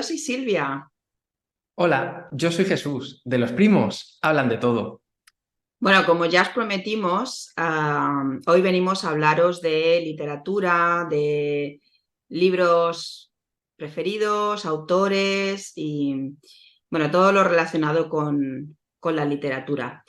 yo soy Silvia. Hola, yo soy Jesús, de los primos, hablan de todo. Bueno, como ya os prometimos, hoy venimos a hablaros de literatura, de libros preferidos, autores y, bueno, todo lo relacionado con la literatura.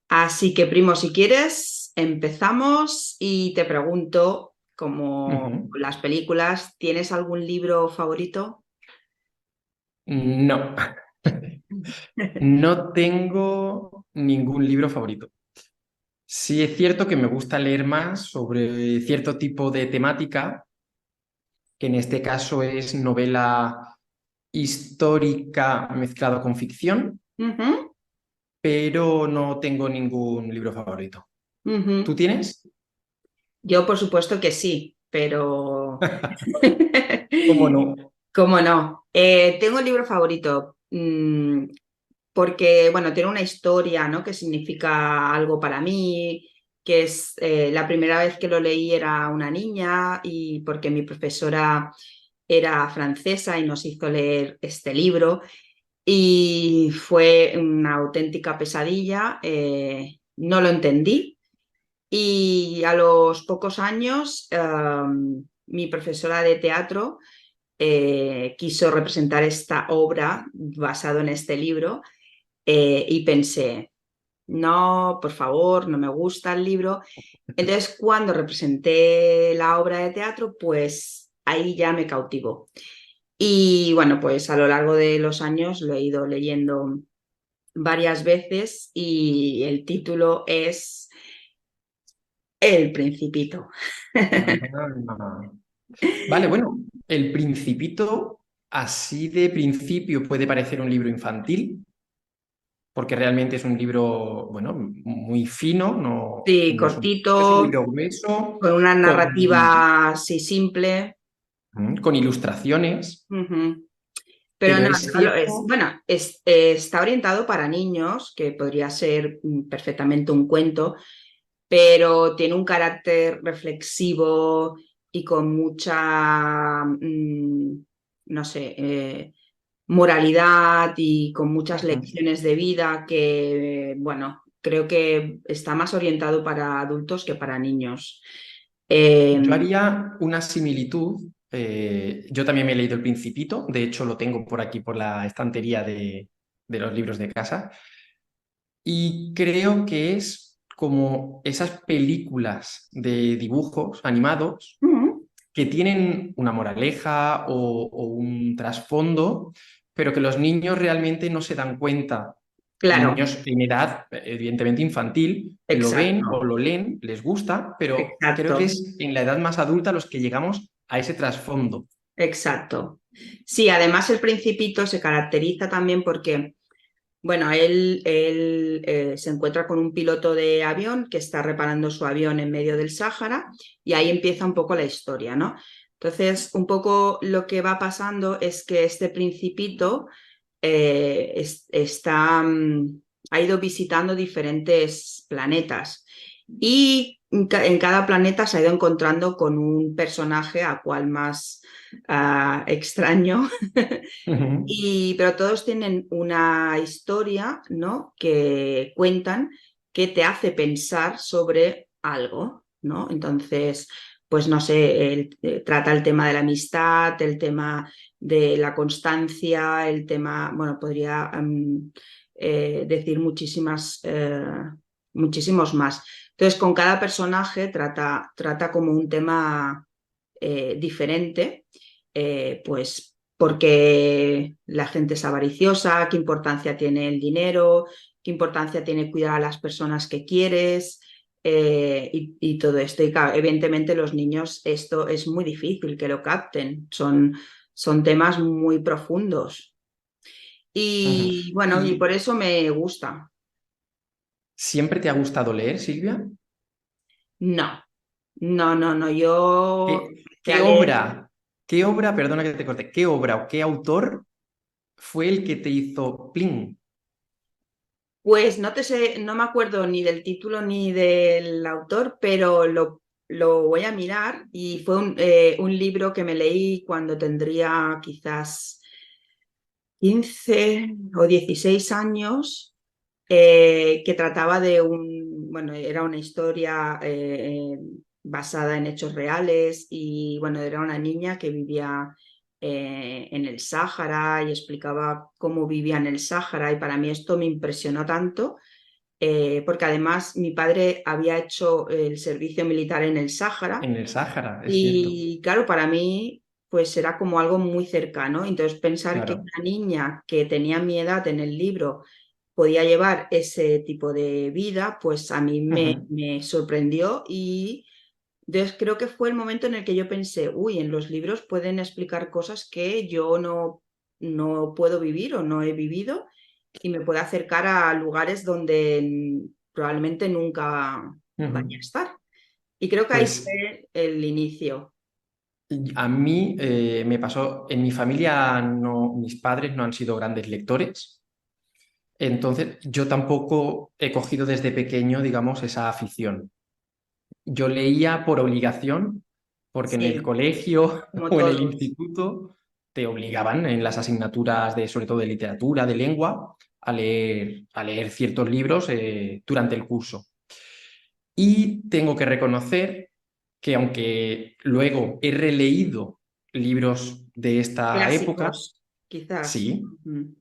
Así que, primo, si quieres, empezamos y te pregunto, como Ujú. las películas, ¿tienes algún libro favorito? No, no tengo ningún libro favorito. Sí es cierto que me gusta leer más sobre cierto tipo de temática, que en este caso es novela histórica mezclado con ficción, Ujú, pero no tengo ningún libro favorito. ¿Tú ujú. tienes? Yo, por supuesto que sí, pero ¿Cómo no? ¿cómo no? Tengo un libro favorito, porque, bueno, tiene una historia, ¿no? Que significa algo para mí, que es la primera vez que lo leí era una niña y porque mi profesora era francesa y nos hizo leer este libro y fue una auténtica pesadilla, no lo entendí. Y a los pocos años, mi profesora de teatro quiso representar esta obra basado en este libro y pensé, no, por favor, no me gusta el libro. Entonces, cuando representé la obra de teatro, pues ahí ya me cautivó. Y bueno, pues a lo largo de los años lo he ido leyendo varias veces y el título es El Principito. Ah. Vale, bueno, El Principito, así de principio puede parecer un libro infantil, porque realmente es un libro, bueno, muy fino, Sí, no es un cortito, libro grueso, con una con, narrativa así simple. con ilustraciones, Ujú. Pero pero no, es cierto. bueno, está orientado para niños, que podría ser perfectamente un cuento, pero tiene un carácter reflexivo y con mucha, no sé, moralidad y con muchas Ujú. lecciones de vida que, bueno, creo que está más orientado para adultos que para niños. Yo Eh, haría una similitud. Yo también me he leído El Principito, de hecho lo tengo por aquí, por la estantería de los libros de casa. Y creo que es como esas películas de dibujos animados mm, que tienen una moraleja o un trasfondo, pero que los niños realmente no se dan cuenta. claro, Niños en edad, evidentemente infantil, lo ven o exacto, lo leen, les gusta, pero creo que exacto. es en la edad más adulta los que llegamos a ese trasfondo. Exacto. Sí, además el Principito se caracteriza también porque, bueno, él se encuentra con un piloto de avión que está reparando su avión en medio del Sáhara y ahí empieza un poco la historia, ¿no? Entonces, un poco lo que va pasando es que este Principito ha ido visitando diferentes planetas y en cada planeta se ha ido encontrando con un personaje a cual más extraño, Ujú. pero todos tienen una historia, ¿no? Que cuentan que te hace pensar sobre algo, ¿no? Entonces, pues no sé, trata el tema de la amistad, el tema de la constancia, el tema, bueno, podría decir muchísimos más. Entonces, con cada personaje trata como un tema diferente, pues porque la gente es avariciosa, qué importancia tiene el dinero, qué importancia tiene cuidar a las personas que quieres y todo esto. Y claro, evidentemente los niños esto es muy difícil que lo capten, son temas muy profundos. Ujú. Y bueno, y por ¿Y eso me gusta. siempre te ha gustado leer, Silvia? No, no, yo empecé a ¿Qué leer. obra, qué obra, perdona que te corte, qué obra o qué autor fue el que te hizo plin? Pues no te sé, no me acuerdo ni del título ni del autor, pero lo voy a mirar y fue un libro que me leí cuando tendría quizás 15 o 16 años, que trataba de bueno, era una historia basada en hechos reales y bueno, era una niña que vivía en el Sáhara y explicaba cómo vivía en el Sáhara y para mí esto me impresionó tanto. Porque además mi padre había hecho el servicio militar en el Sáhara En el Sáhara, es cierto. y claro, para mí pues era como algo muy cercano. Entonces pensar que Claro. una niña que tenía mi edad en el libro podía llevar ese tipo de vida, pues a mí Ujú, me sorprendió y entonces creo que fue el momento en el que yo pensé, uy, en los libros pueden explicar cosas que yo no puedo vivir o no he vivido y me puede acercar a lugares donde probablemente nunca vaya a ujú. estar. Y creo que ahí Pues fue el inicio. a mí me pasó, en mi familia no, mis padres no han sido grandes lectores, entonces yo tampoco he cogido desde pequeño, digamos, esa afición. Yo leía por obligación, porque en el Sí, colegio como o en el todos. instituto te obligaban en las asignaturas de, sobre todo de literatura, de lengua, a leer ciertos libros durante el curso. Y tengo que reconocer que aunque luego he releído libros de esta época, Clásicos, quizás. sí, Ujú.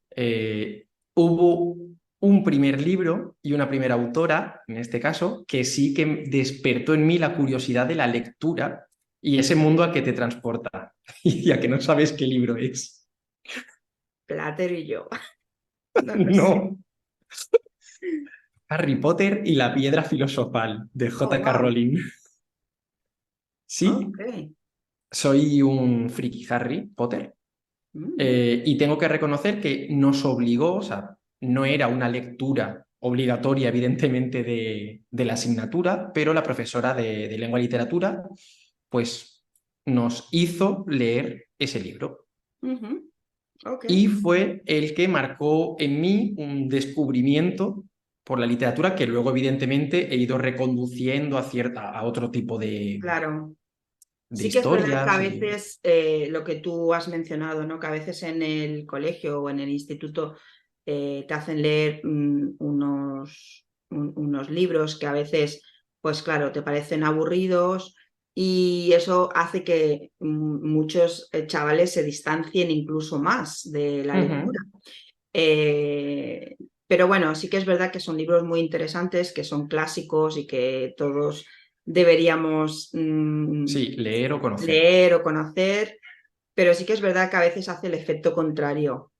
hubo un primer libro y una primera autora, en este caso, que sí que despertó en mí la curiosidad de la lectura y ese mundo al que te transporta y a que no sabes qué libro es. Plater y yo. No lo sé. No. Harry Potter y la piedra filosofal de Oh, J.K. wow. Rowling. Ok. Sí, soy un friki Harry Potter. Mm. Y tengo que reconocer que nos obligó, o sea, no era una lectura obligatoria, evidentemente, de la asignatura, pero la profesora de lengua y literatura, pues nos hizo leer ese libro. Ujú. Ok. Y fue el que marcó en mí un descubrimiento por la literatura que luego, evidentemente, he ido reconduciendo a otro tipo Claro. de Sí que es verdad que a historias y... veces lo que tú has mencionado, ¿no? Que a veces en el colegio o en el instituto te hacen leer unos libros que a veces, pues claro, te parecen aburridos y eso hace que muchos chavales se distancien incluso más de la lectura. Ujú. Eh, pero bueno, sí que es verdad que son libros muy interesantes, que son clásicos y que todos deberíamos Sí, leer o conocer. leer o conocer, pero sí que es verdad que a veces hace el efecto contrario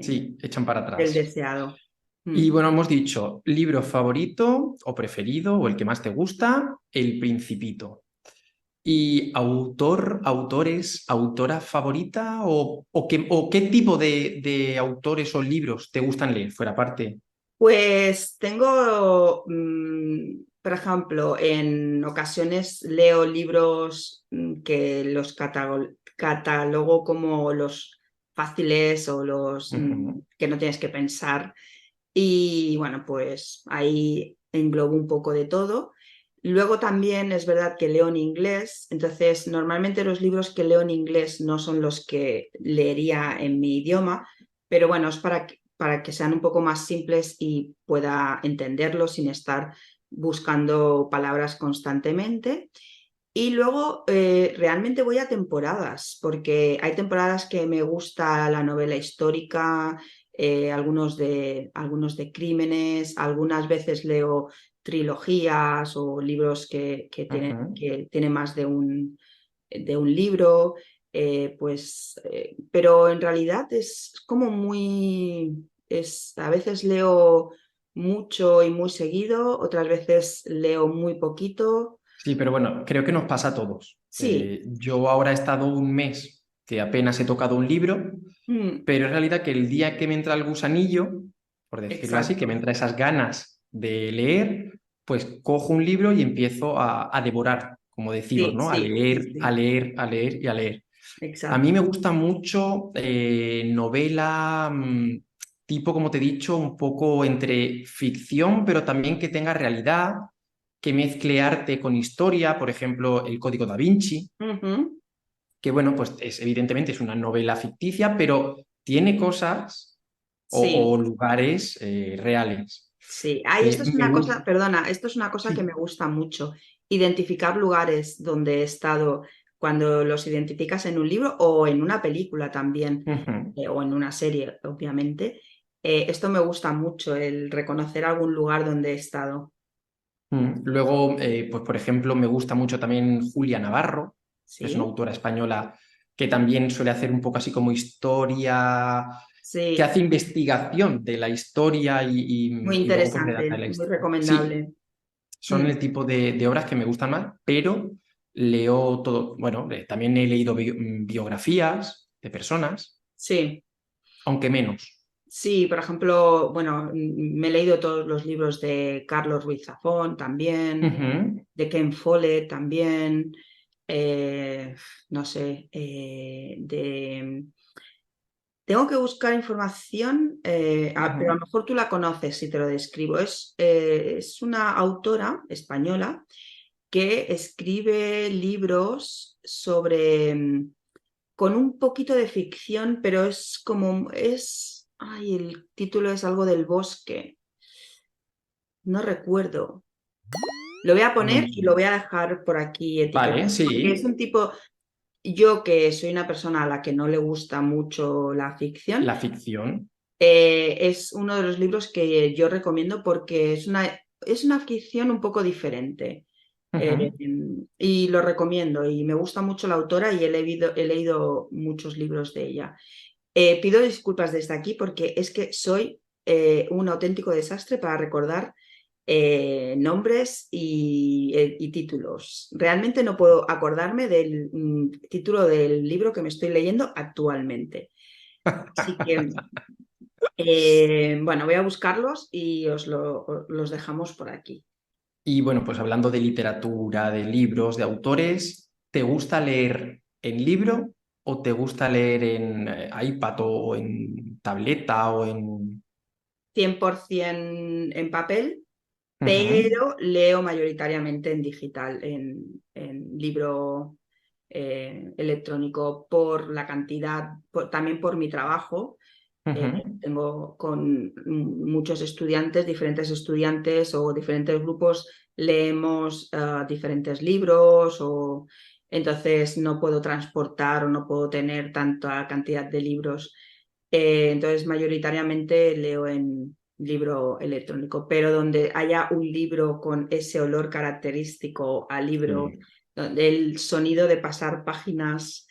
Sí, echan para del atrás. deseado. Y Mm. bueno, hemos dicho libro favorito o preferido o el que más te gusta, El Principito. ¿Y autor, autores, autora favorita o qué tipo de autores o libros te gustan leer fuera parte? Pues tengo, por ejemplo, en ocasiones leo libros que los catalogo como los fáciles o los Ujú, que no tienes que pensar. Y bueno, pues ahí englobo un poco de todo. Luego también es verdad que leo en inglés, entonces normalmente los libros que leo en inglés no son los que leería en mi idioma, pero bueno, es para que sean un poco más simples y pueda entenderlos sin estar buscando palabras constantemente. Y luego realmente voy a temporadas, porque hay temporadas que me gusta la novela histórica, algunos de crímenes, algunas veces leo trilogías o libros ujú. que tienen más de un libro, pero en realidad es como a veces leo mucho y muy seguido, otras veces leo muy poquito. Sí, pero bueno, creo que nos pasa a todos. Sí. Yo ahora he estado un mes que apenas he tocado un libro, Mm. pero es realidad que el día que me entra el gusanillo, por decirlo así, que me Exacto. entra esas ganas de leer, pues cojo un libro y empiezo a devorar, como decimos, Sí, ¿no? A sí, sí, leer, a sí. leer, a leer y a leer. A mí me Exacto. gusta mucho novela tipo, como te he dicho, un poco entre ficción, pero también que tenga realidad, que mezcle arte con historia, por ejemplo, El Código Da Vinci, Ujú. que bueno, pues evidentemente es una novela ficticia, pero tiene cosas o Sí, lugares reales. sí. Ay, esto es Me una gusta. cosa, perdona, esto es una cosa que me Sí. gusta mucho. Identificar lugares donde he estado cuando los identificas en un libro o en una película también, Ujú. o en una serie, obviamente. Esto me gusta mucho, el reconocer algún lugar donde he estado. Luego, pues por ejemplo, me gusta mucho también Julia Navarro, que es una Sí, autora española que también suele hacer un poco así como historia, que sí, hace investigación de la historia muy y luego pues redacta interesante, la muy historia. Sí, recomendable. son Mm, el tipo de obras que me gustan más, pero leo todo, bueno, también he leído biografías de personas, sí. aunque menos. Sí, por ejemplo, bueno, me he leído todos los libros de Carlos Ruiz Zafón también, Ujú, de Ken Follett también, eh, no sé, Tengo que buscar información, pero a lo ujú, mejor tú la conoces si te lo describo. Es una autora española que escribe libros sobre, con un poquito de ficción, pero ay, el título es algo del bosque, no recuerdo. Lo voy a poner y lo mm, voy a dejar por aquí vale, etiquetado, porque es sí, un tipo, yo que soy una persona a la que no le gusta mucho la ficción, la ficción. es uno de los libros que yo recomiendo porque es una ficción un poco diferente. Eh, Ujú. y lo recomiendo y me gusta mucho la autora y he leído muchos libros de ella. Pido disculpas desde aquí porque es que soy un auténtico desastre para recordar nombres y títulos. Realmente no puedo acordarme del título del libro que me estoy leyendo actualmente. Así que, bueno, voy a buscarlos y os los dejamos por aquí. Y bueno, pues hablando de literatura, de libros, de autores, ¿te gusta leer en libro o te gusta leer en iPad o en tableta o en... 100% en papel, Ujú, pero leo mayoritariamente en digital, en libro electrónico por la cantidad, también por mi trabajo. ujú. Tengo con muchos estudiantes, diferentes estudiantes o diferentes grupos, leemos diferentes libros o entonces no puedo transportar o no puedo tener tanta cantidad de libros. Entonces mayoritariamente leo en libro electrónico, pero donde haya un libro con ese olor característico al libro, Sí. donde el sonido de pasar páginas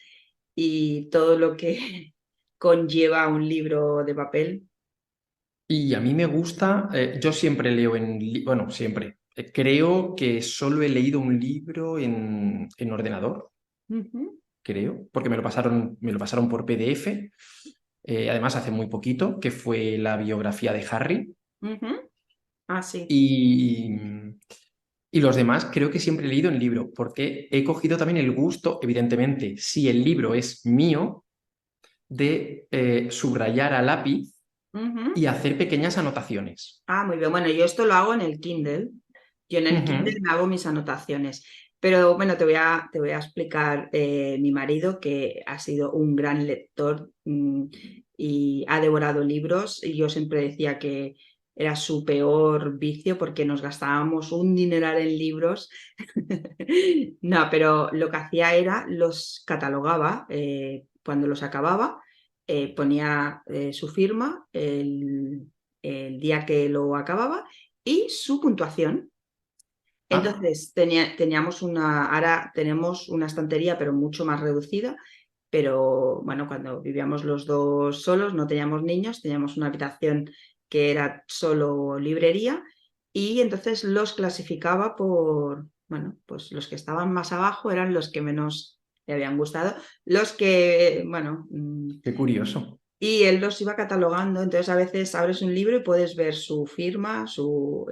y todo lo que conlleva un libro de papel. Y a mí me gusta, yo siempre leo en, bueno, siempre, creo que solo he leído un libro en ordenador, Ujú, creo, porque me lo pasaron por PDF, además hace muy poquito, que fue la biografía de Harry. ujú. Ah, sí. Y, y los demás creo que siempre he leído en libro, porque he cogido también el gusto, evidentemente, si el libro es mío, de subrayar a lápiz Ujú. y hacer pequeñas anotaciones. Ah, muy bien. Bueno, yo esto lo hago en el Kindle. Yo en el Kindle Ujú, me hago mis anotaciones. Pero bueno, te voy a explicar mi marido, que ha sido un gran lector y ha devorado libros. Y yo siempre decía que era su peor vicio porque nos gastábamos un dineral en libros. No, pero lo que hacía era los catalogaba cuando los acababa, ponía su firma el día que lo acababa y su puntuación. ah, Entonces teníamos ahora tenemos una estantería, pero mucho más reducida. Pero bueno, cuando vivíamos los dos solos, no teníamos niños, teníamos una habitación que era solo librería y entonces los clasificaba por, bueno, pues los que estaban más abajo eran los que menos le habían gustado, los que, bueno, qué curioso. y él los iba catalogando. Entonces a veces abres un libro y puedes ver su firma,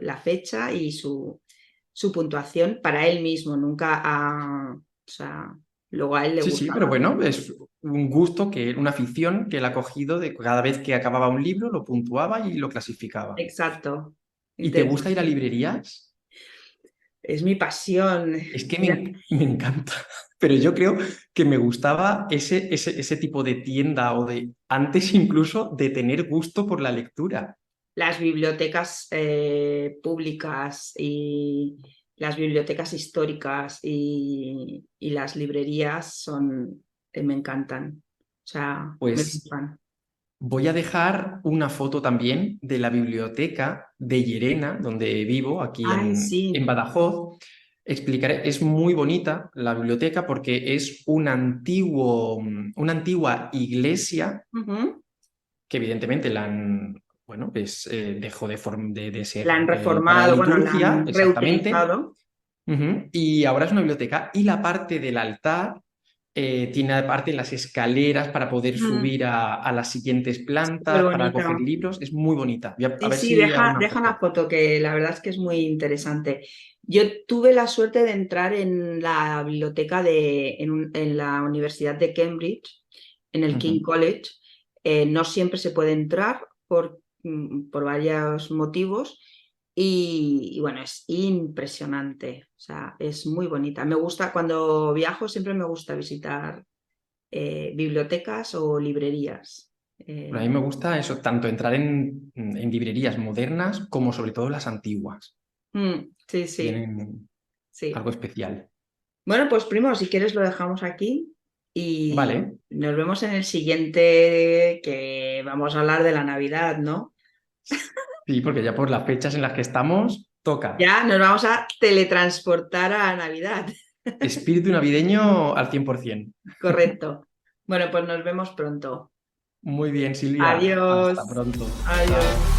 la fecha y su puntuación para él mismo, nunca o sea, luego a él le Sí, sí, pero gustaba. bueno, es un gusto, una afición que él ha cogido de cada vez que acababa un libro, lo puntuaba y lo clasificaba. Exacto, ¿Y te gusta ir a interesante. librerías? es mi pasión. Es que Mira, me encanta, pero yo creo que me gustaba ese tipo de tienda o de, antes incluso, de tener gusto por la lectura. las bibliotecas públicas y las bibliotecas históricas y las librerías son, me encantan. O sea, me Pues flipan. voy a dejar una foto también de la biblioteca de Llerena, donde vivo, aquí Ay, en sí. Badajoz. Explicaré, es muy bonita la biblioteca porque es una antigua iglesia Ujú. que evidentemente la han, bueno, pues dejó de La ser han para la reformado, bueno, la liturgia, han exactamente. reutilizado. Ujú. Y ahora es una biblioteca y la parte del altar tiene aparte las escaleras para poder Mm, subir a las siguientes súper plantas, para coger bonito. libros. Es muy bonita. Voy a Sí, ver sí, si hago una deja una foto. foto que la verdad es que es muy interesante. Yo tuve la suerte de entrar en la biblioteca en la Universidad de Cambridge, en el King Ujú. College. No siempre se puede entrar por varios motivos y bueno, es impresionante. O sea, es muy bonita. Me gusta, cuando viajo siempre me gusta visitar bibliotecas o librerías. Pero a mí me gusta eso, tanto entrar en librerías modernas como sobre todo las antiguas. Sí, sí, Tienen sí. algo especial. Bueno, pues primo, si quieres lo dejamos aquí y Vale. nos vemos en el siguiente que vamos a hablar de la Navidad, ¿no? Sí, porque ya por las fechas en las que estamos, toca. Ya nos vamos a teletransportar a Navidad. Espíritu navideño al 100%. Correcto. Bueno, pues nos vemos pronto. Muy bien, Silvia. Hasta Adiós. pronto. Adiós. Chao.